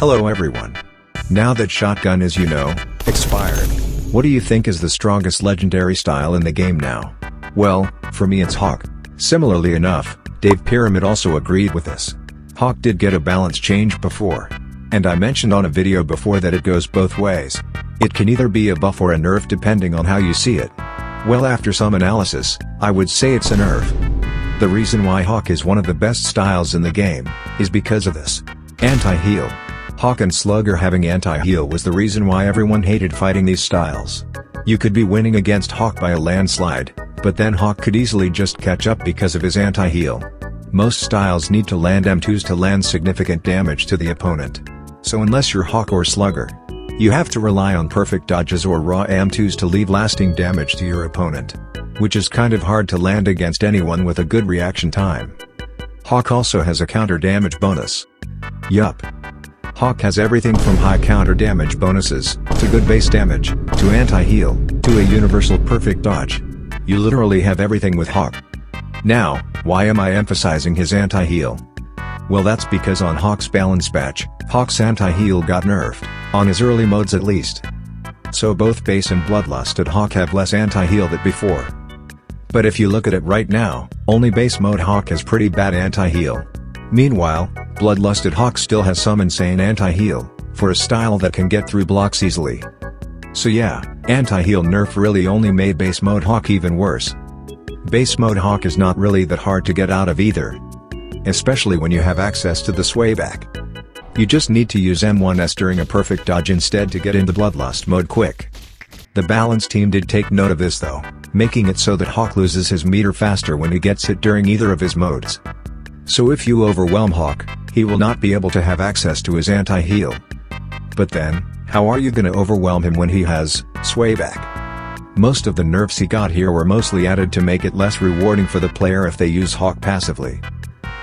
Hello everyone. Now that shotgun is expired, what do you think is the strongest legendary style in the game now? Well, for me it's Hawk. Similarly enough, Dave Pyramid also agreed with this. Hawk did get a balance change before. And I mentioned on a video before that it goes both ways. It can either be a buff or a nerf depending on how you see it. Well, after some analysis, I would say it's a nerf. The reason why Hawk is one of the best styles in the game is because of this. Anti-heal. Hawk and Slugger having anti-heal was the reason why everyone hated fighting these styles. You could be winning against Hawk by a landslide, but then Hawk could easily just catch up because of his anti-heal. Most styles need to land M2s to land significant damage to the opponent. So unless you're Hawk or Slugger, you have to rely on perfect dodges or raw M2s to leave lasting damage to your opponent. Which is kind of hard to land against anyone with a good reaction time. Hawk also has a counter damage bonus. Yup. Hawk has everything from high counter damage bonuses, to good base damage, to anti-heal, to a universal perfect dodge. You literally have everything with Hawk. Now, why am I emphasizing his anti-heal? Well, that's because on Hawk's balance patch, Hawk's anti-heal got nerfed, on his early modes at least. So both base and bloodlusted Hawk have less anti-heal than before. But if you look at it right now, only base mode Hawk has pretty bad anti-heal. Meanwhile, bloodlusted Hawk still has some insane anti-heal, for a style that can get through blocks easily. So yeah, anti-heal nerf really only made base mode Hawk even worse. Base mode Hawk is not really that hard to get out of either. Especially when you have access to the swayback. You just need to use M1S during a perfect dodge instead to get into bloodlust mode quick. The balance team did take note of this though, making it so that Hawk loses his meter faster when he gets hit during either of his modes. So if you overwhelm Hawk, he will not be able to have access to his anti-heal. But then, how are you gonna overwhelm him when he has swayback? Most of the nerfs he got here were mostly added to make it less rewarding for the player if they use Hawk passively.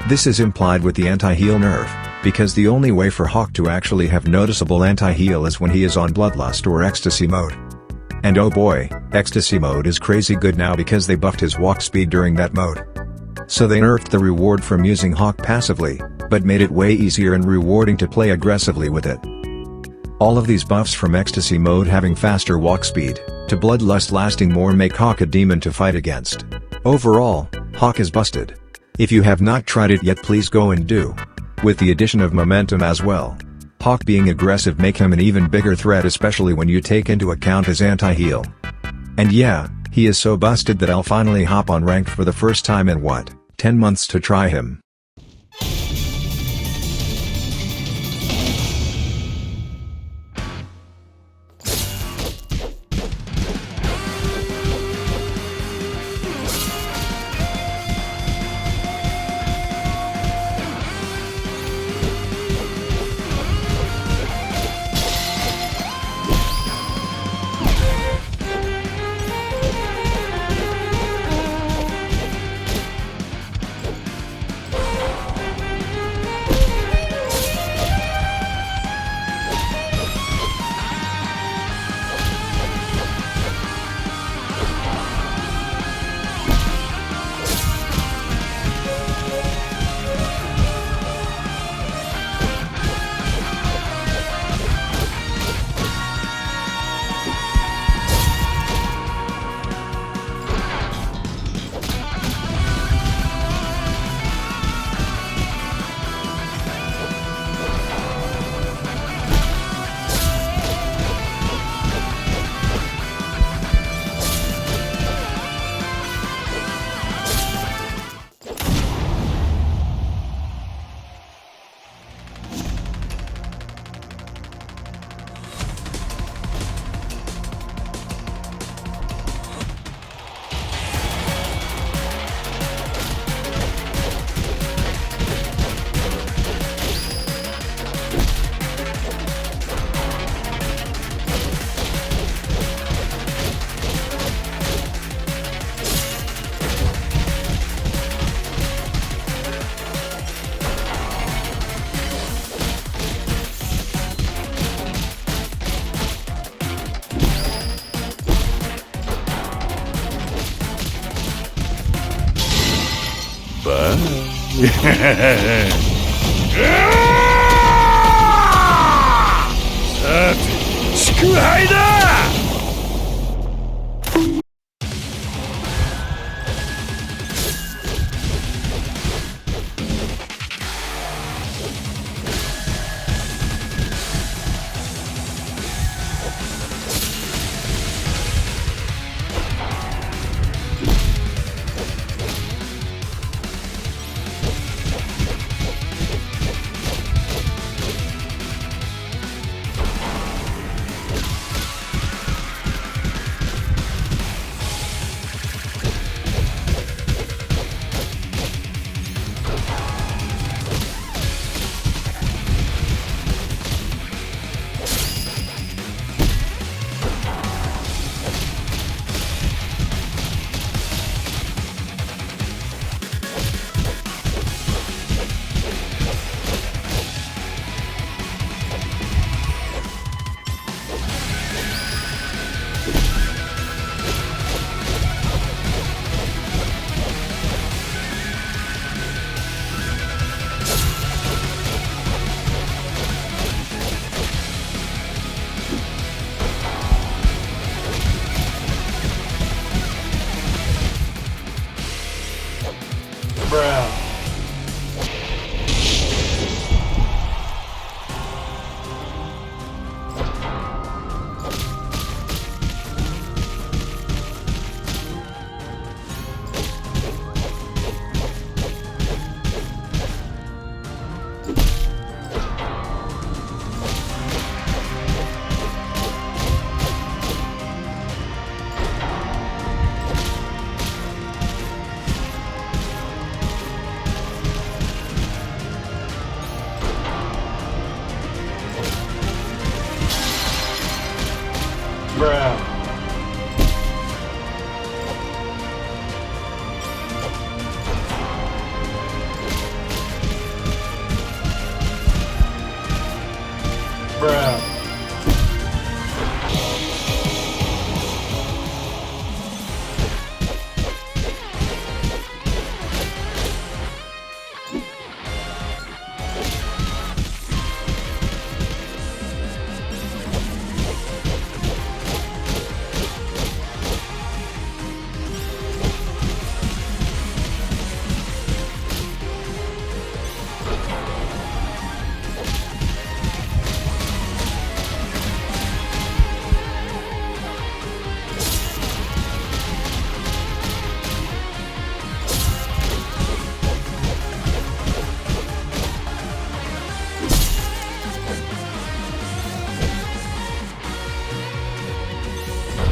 This is implied with the anti-heal nerf, because the only way for Hawk to actually have noticeable anti-heal is when he is on Bloodlust or Ecstasy mode. And oh boy, Ecstasy mode is crazy good now because they buffed his walk speed during that mode. So they nerfed the reward from using Hawk passively, but made it way easier and rewarding to play aggressively with it. All of these buffs from Ecstasy mode having faster walk speed, to Bloodlust lasting more make Hawk a demon to fight against. Overall, Hawk is busted. If you have not tried it yet, please go and do. With the addition of momentum as well. Hawk being aggressive make him an even bigger threat, especially when you take into account his anti-heal. And yeah, he is so busted that I'll finally hop on ranked for the first time in 10 months to try him. Bye. 空杯だ。Bruh. Bruh. Bruh.